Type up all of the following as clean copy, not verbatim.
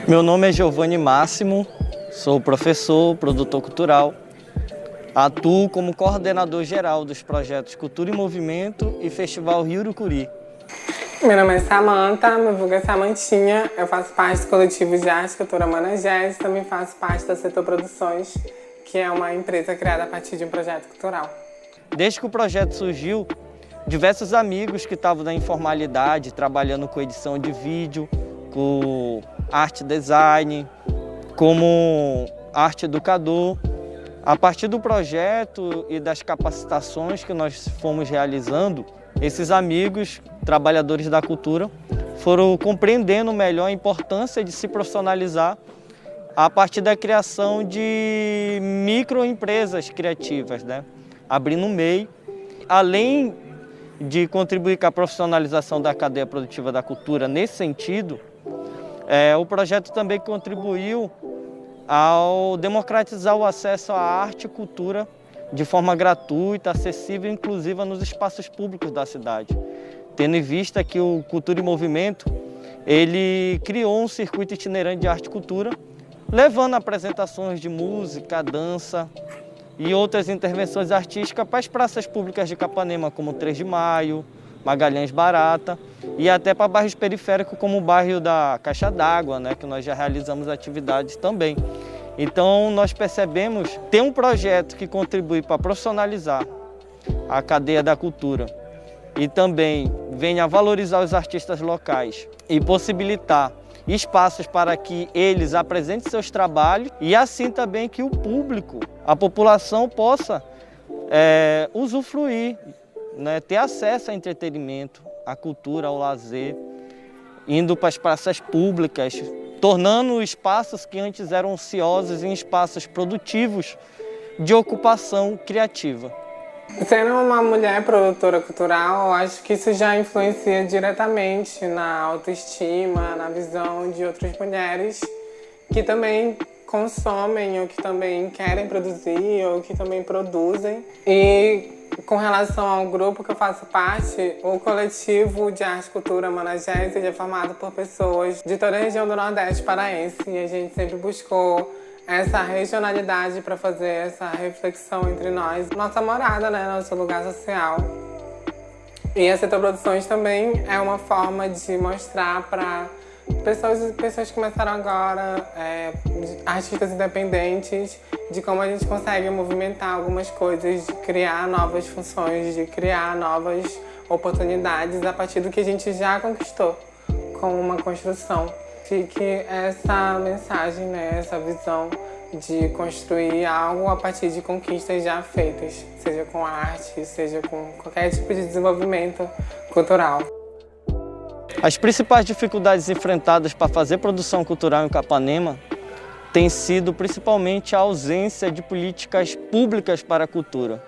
Meu nome é Giovanni Máximo, sou professor, produtor cultural. Atuo como coordenador geral dos projetos Cultura em Movimento e Festival Rio Urucuri. Meu nome é Samanta, meu vulgo é Samantinha. Eu faço parte do coletivo de arte e cultura Managés e também faço parte da Setor Produções, que é uma empresa criada a partir de um projeto cultural. Desde que o projeto surgiu, diversos amigos que estavam na informalidade, trabalhando com edição de vídeo, com arte design, como arte educador. A partir do projeto e das capacitações que nós fomos realizando, esses amigos, trabalhadores da cultura, foram compreendendo melhor a importância de se profissionalizar a partir da criação de microempresas criativas, abrindo um MEI. Além de contribuir com a profissionalização da cadeia produtiva da cultura nesse sentido, o projeto também contribuiu ao democratizar o acesso à arte e cultura de forma gratuita, acessível e inclusiva nos espaços públicos da cidade. Tendo em vista que o Cultura em Movimento, ele criou um circuito itinerante de arte e cultura, levando apresentações de música, dança e outras intervenções artísticas para as praças públicas de Capanema, como 3 de Maio, Magalhães Barata, e até para bairros periféricos, como o bairro da Caixa d'Água, que nós já realizamos atividades também. Então, nós percebemos ter um projeto que contribui para profissionalizar a cadeia da cultura e também venha a valorizar os artistas locais e possibilitar espaços para que eles apresentem seus trabalhos e assim também que o público, a população possa usufruir, ter acesso ao entretenimento, à cultura, ao lazer, indo para as praças públicas, tornando espaços que antes eram ociosos em espaços produtivos de ocupação criativa. Sendo uma mulher produtora cultural, eu acho que isso já influencia diretamente na autoestima, na visão de outras mulheres que também consomem ou que também querem produzir ou que também produzem. E com relação ao grupo que eu faço parte, o coletivo de arte e cultura Managés é formado por pessoas de toda a região do Nordeste paraense e a gente sempre buscou essa regionalidade para fazer essa reflexão entre nós. Nossa morada, nosso lugar social. E a Setor Produções também é uma forma de mostrar para pessoas que começaram agora, artistas independentes, de como a gente consegue movimentar algumas coisas, de criar novas funções, de criar novas oportunidades a partir do que a gente já conquistou com uma construção. Fique essa mensagem, essa visão de construir algo a partir de conquistas já feitas, seja com arte, seja com qualquer tipo de desenvolvimento cultural. As principais dificuldades enfrentadas para fazer produção cultural em Capanema têm sido principalmente a ausência de políticas públicas para a cultura.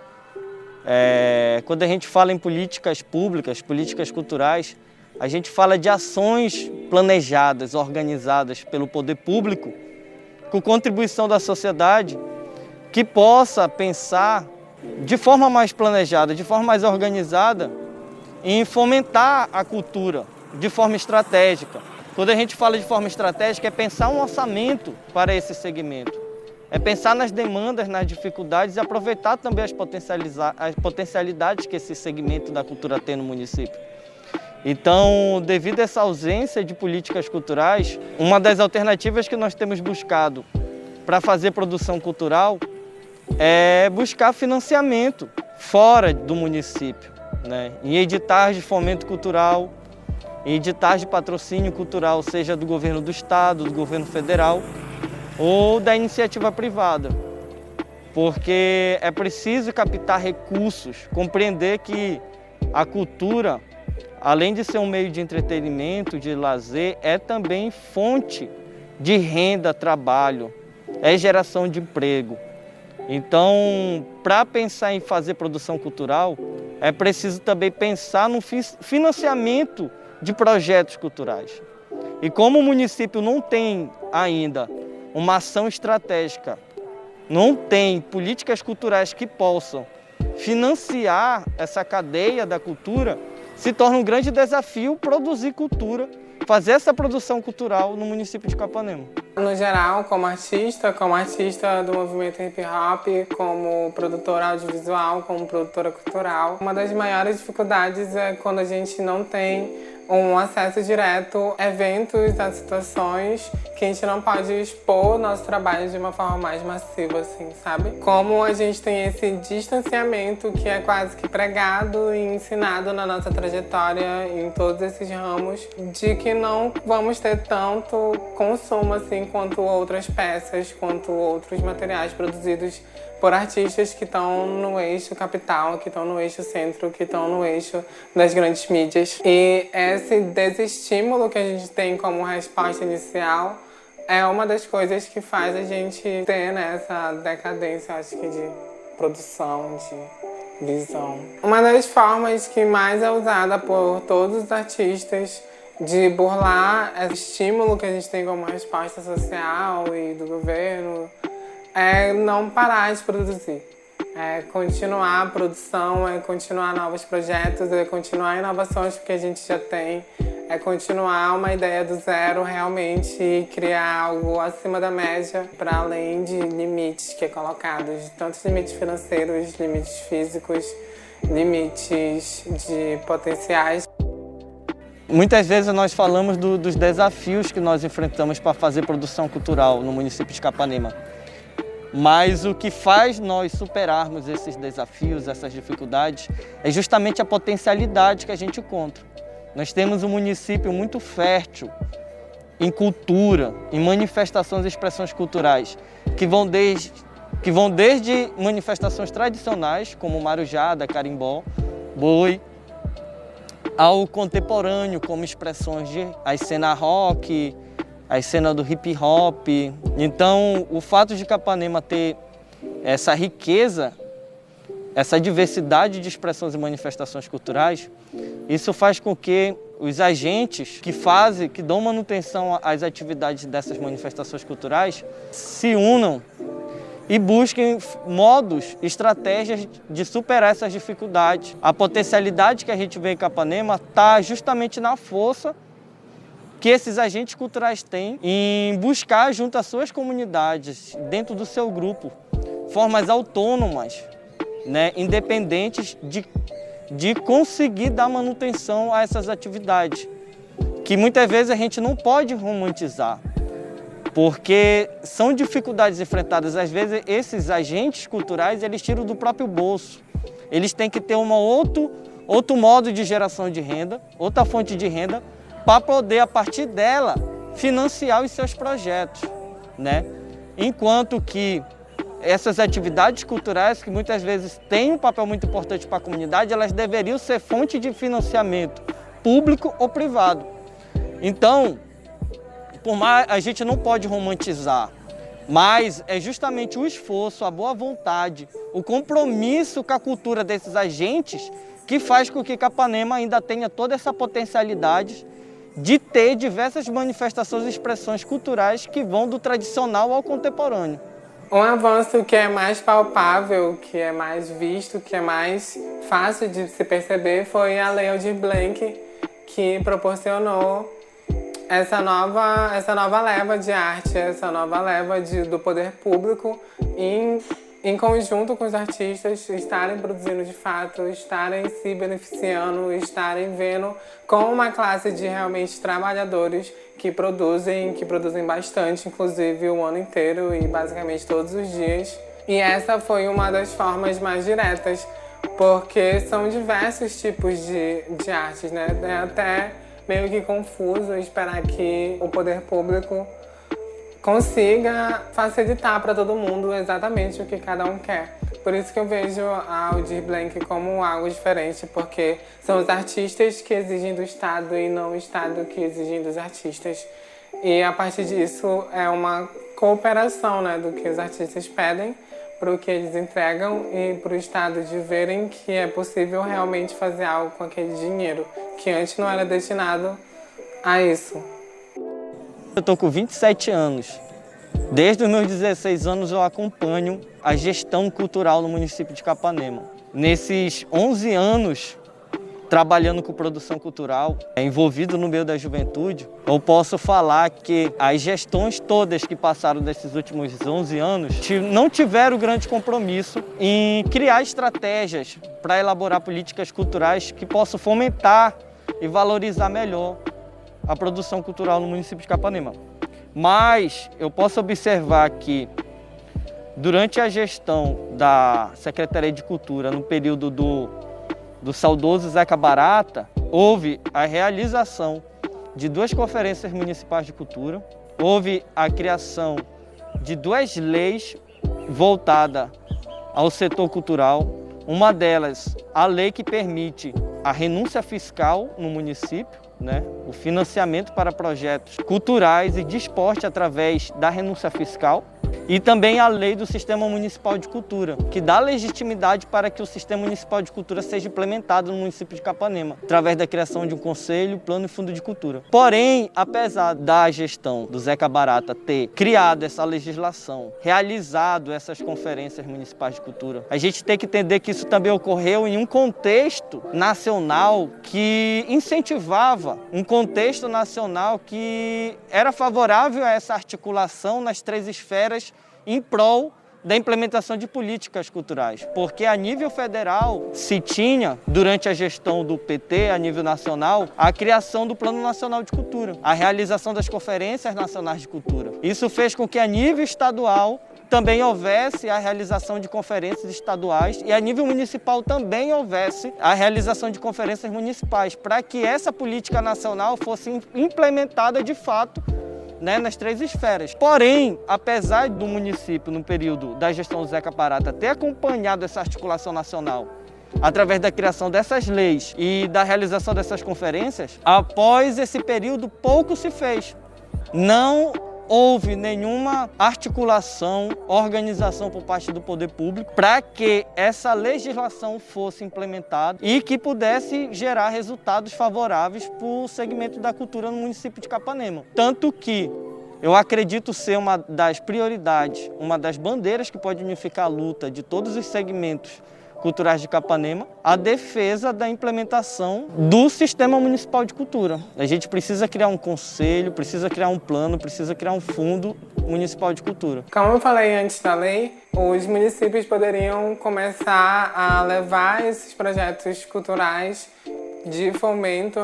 Quando a gente fala em políticas públicas, políticas culturais, a gente fala de ações planejadas, organizadas pelo poder público, com contribuição da sociedade, que possa pensar de forma mais planejada, de forma mais organizada, em fomentar a cultura de forma estratégica. Quando a gente fala de forma estratégica, é pensar um orçamento para esse segmento. É pensar nas demandas, nas dificuldades e aproveitar também as potencialidades que esse segmento da cultura tem no município. Então, devido a essa ausência de políticas culturais, uma das alternativas que nós temos buscado para fazer produção cultural é buscar financiamento fora do município, em editais de fomento cultural, em editais de patrocínio cultural, seja do governo do estado, do governo federal ou da iniciativa privada. Porque é preciso captar recursos, compreender que a cultura, além de ser um meio de entretenimento, de lazer, é também fonte de renda, trabalho, é geração de emprego. Então, para pensar em fazer produção cultural, é preciso também pensar no financiamento de projetos culturais. E como o município não tem ainda uma ação estratégica, não tem políticas culturais que possam financiar essa cadeia da cultura, se torna um grande desafio produzir cultura, fazer essa produção cultural no município de Capanema. No geral, como artista do movimento hip hop, como produtora audiovisual, como produtora cultural, uma das maiores dificuldades é quando a gente não tem um acesso direto a eventos, a situações que a gente não pode expor o nosso trabalho de uma forma mais massiva, assim, sabe? Como a gente tem esse distanciamento que é quase que pregado e ensinado na nossa trajetória em todos esses ramos, de que não vamos ter tanto consumo assim quanto outras peças, quanto outros materiais produzidos por artistas que estão no eixo capital, que estão no eixo centro, que estão no eixo das grandes mídias. E esse desestímulo que a gente tem como resposta inicial é uma das coisas que faz a gente ter essa decadência, acho que, de produção, de visão. Uma das formas que mais é usada por todos os artistas de burlar esse estímulo que a gente tem como resposta social e do governo é não parar de produzir. É continuar a produção, é continuar novos projetos, é continuar inovações que a gente já tem, é continuar uma ideia do zero realmente e criar algo acima da média, para além de limites que é colocados, tanto limites financeiros, limites físicos, limites de potenciais. Muitas vezes nós falamos dos desafios que nós enfrentamos para fazer produção cultural no município de Capanema. Mas o que faz nós superarmos esses desafios, essas dificuldades, é justamente a potencialidade que a gente encontra. Nós temos um município muito fértil em cultura, em manifestações e expressões culturais, que vão desde manifestações tradicionais, como marujada, carimbó, boi, ao contemporâneo, como expressões de a cena rock, a cena do hip hop. Então, o fato de Capanema ter essa riqueza, essa diversidade de expressões e manifestações culturais, isso faz com que os agentes que dão manutenção às atividades dessas manifestações culturais se unam e busquem modos, estratégias de superar essas dificuldades. A potencialidade que a gente vê em Capanema está justamente na força que esses agentes culturais têm em buscar junto às suas comunidades, dentro do seu grupo, formas autônomas, independentes de conseguir dar manutenção a essas atividades, que muitas vezes a gente não pode romantizar, porque são dificuldades enfrentadas. Às vezes esses agentes culturais eles tiram do próprio bolso, eles têm que ter outro modo de geração de renda, outra fonte de renda, para poder, a partir dela, financiar os seus projetos, Enquanto que essas atividades culturais, que muitas vezes têm um papel muito importante para a comunidade, elas deveriam ser fonte de financiamento público ou privado. Então, por mais a gente não pode romantizar, mas é justamente o esforço, a boa vontade, o compromisso com a cultura desses agentes que faz com que Capanema ainda tenha toda essa potencialidade de ter diversas manifestações e expressões culturais que vão do tradicional ao contemporâneo. Um avanço que é mais palpável, que é mais visto, que é mais fácil de se perceber foi a Lei Aldir Blanc, que proporcionou essa nova leva de arte, essa nova leva do poder público em conjunto com os artistas estarem produzindo de fato, estarem se beneficiando, estarem vendo com uma classe de realmente trabalhadores que produzem bastante, inclusive o ano inteiro e basicamente todos os dias. E essa foi uma das formas mais diretas, porque são diversos tipos de artes, É até meio que confuso esperar que o poder público consiga facilitar para todo mundo exatamente o que cada um quer. Por isso que eu vejo a Aldir Blanc como algo diferente, porque são os artistas que exigem do Estado e não o Estado que exige dos artistas. E a partir disso é uma cooperação do que os artistas pedem para o que eles entregam e para o Estado de verem que é possível realmente fazer algo com aquele dinheiro, que antes não era destinado a isso. Eu estou com 27 anos. Desde os meus 16 anos eu acompanho a gestão cultural no município de Capanema. Nesses 11 anos trabalhando com produção cultural, envolvido no meio da juventude, eu posso falar que as gestões todas que passaram desses últimos 11 anos não tiveram grande compromisso em criar estratégias para elaborar políticas culturais que possam fomentar e valorizar melhor a produção cultural no município de Capanema. Mas eu posso observar que durante a gestão da Secretaria de Cultura, no período do saudoso Zeca Barata, houve a realização de 2 conferências municipais de cultura, houve a criação de 2 leis voltadas ao setor cultural, uma delas, a lei que permite a renúncia fiscal no município, o financiamento para projetos culturais e de esporte através da renúncia fiscal, e também a lei do Sistema Municipal de Cultura, que dá legitimidade para que o Sistema Municipal de Cultura seja implementado no município de Capanema, através da criação de um conselho, plano e fundo de cultura. Porém, apesar da gestão do Zeca Barata ter criado essa legislação, realizado essas conferências municipais de cultura, a gente tem que entender que isso também ocorreu em um contexto nacional que incentivava, um contexto nacional que era favorável a essa articulação nas 3 esferas em prol da implementação de políticas culturais, porque a nível federal se tinha, durante a gestão do PT, a nível nacional, a criação do Plano Nacional de Cultura, a realização das conferências nacionais de cultura. Isso fez com que a nível estadual também houvesse a realização de conferências estaduais e a nível municipal também houvesse a realização de conferências municipais, para que essa política nacional fosse implementada de fato nas 3 esferas. Porém, apesar do município, no período da gestão do Zeca Barata, ter acompanhado essa articulação nacional através da criação dessas leis e da realização dessas conferências, após esse período pouco se fez. Não houve nenhuma articulação, organização por parte do poder público para que essa legislação fosse implementada e que pudesse gerar resultados favoráveis para o segmento da cultura no município de Capanema. Tanto que eu acredito ser uma das prioridades, uma das bandeiras que pode unificar a luta de todos os segmentos culturais de Capanema, a defesa da implementação do Sistema Municipal de Cultura. A gente precisa criar um conselho, precisa criar um plano, precisa criar um fundo municipal de cultura. Como eu falei antes da lei, os municípios poderiam começar a levar esses projetos culturais de fomento,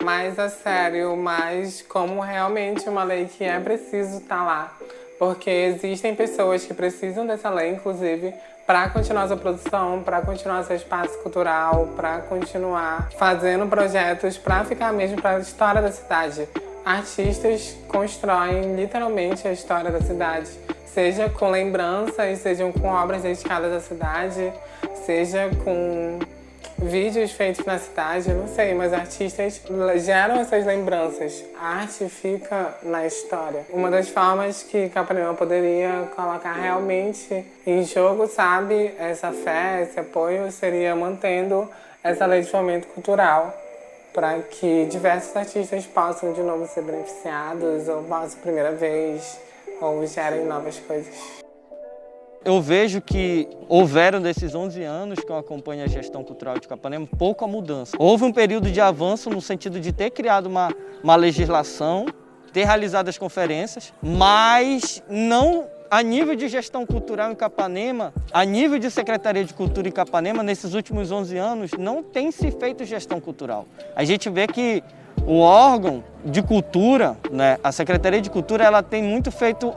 mais a sério, mais como realmente uma lei que é preciso estar lá. Porque existem pessoas que precisam dessa lei, inclusive, para continuar sua produção, para continuar seu espaço cultural, para continuar fazendo projetos, para ficar mesmo para a história da cidade. Artistas constroem literalmente a história da cidade, seja com lembranças, sejam com obras dedicadas à cidade, seja com vídeos feitos na cidade, eu não sei, mas artistas geram essas lembranças. A arte fica na história. Uma das formas que Capanema poderia colocar realmente em jogo, essa fé, esse apoio, seria mantendo essa lei de fomento cultural, para que diversos artistas possam de novo ser beneficiados, ou possam primeira vez, ou gerem novas coisas. Eu vejo que houveram, desses 11 anos que eu acompanho a gestão cultural de Capanema, pouca mudança. Houve um período de avanço no sentido de ter criado uma legislação, ter realizado as conferências, mas não a nível de gestão cultural em Capanema, a nível de Secretaria de Cultura em Capanema, nesses últimos 11 anos, não tem se feito gestão cultural. A gente vê que o órgão de cultura, a Secretaria de Cultura, ela tem muito feito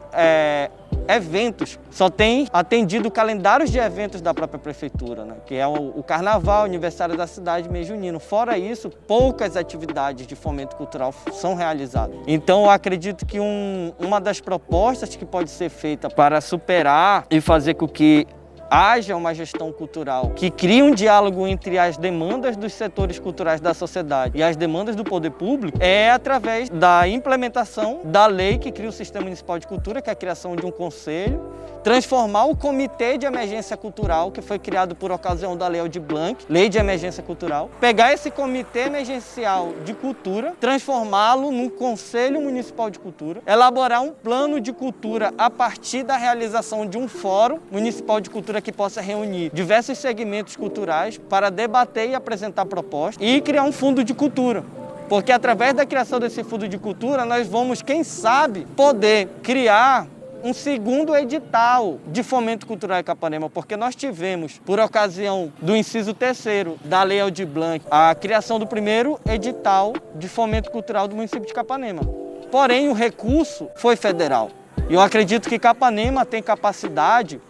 eventos, só tem atendido calendários de eventos da própria prefeitura, que é o carnaval, o aniversário da cidade, mês junino. Fora isso, poucas atividades de fomento cultural são realizadas. Então, eu acredito que uma das propostas que pode ser feita para superar e fazer com que haja uma gestão cultural que crie um diálogo entre as demandas dos setores culturais da sociedade e as demandas do poder público é através da implementação da lei que cria o Sistema Municipal de Cultura, que é a criação de um conselho, transformar o Comitê de Emergência Cultural, que foi criado por ocasião da Lei Aldir Blanc, Lei de Emergência Cultural, pegar esse Comitê Emergencial de Cultura, transformá-lo num Conselho Municipal de Cultura, elaborar um plano de cultura a partir da realização de um Fórum Municipal de Cultura cultura que possa reunir diversos segmentos culturais para debater e apresentar propostas e criar um fundo de cultura. Porque através da criação desse fundo de cultura, nós vamos, quem sabe, poder criar um segundo edital de fomento cultural em Capanema, porque nós tivemos, por ocasião do inciso 3º da Lei Aldir Blanc, a criação do primeiro edital de fomento cultural do município de Capanema. Porém, o recurso foi federal. E eu acredito que Capanema tem capacidade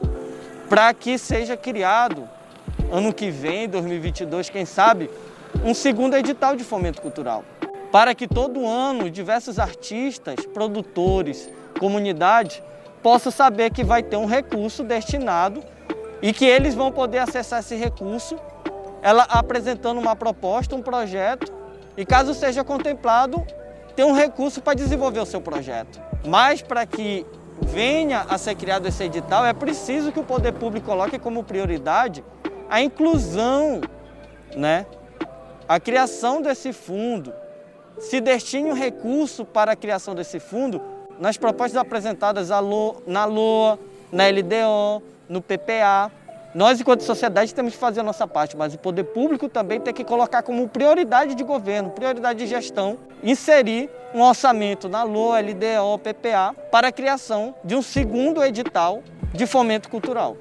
para que seja criado, ano que vem, 2022, quem sabe, um segundo edital de fomento cultural. Para que todo ano diversos artistas, produtores, comunidades possam saber que vai ter um recurso destinado e que eles vão poder acessar esse recurso, ela apresentando uma proposta, um projeto, e caso seja contemplado, ter um recurso para desenvolver o seu projeto. Mas para que venha a ser criado esse edital, é preciso que o poder público coloque como prioridade a inclusão, né? A criação desse fundo, se destine um recurso para a criação desse fundo nas propostas apresentadas na LOA, na LDO, no PPA. Nós, enquanto sociedade, temos que fazer a nossa parte, mas o poder público também tem que colocar como prioridade de governo, prioridade de gestão, inserir um orçamento na LOA, LDO, PPA, para a criação de um segundo edital de fomento cultural.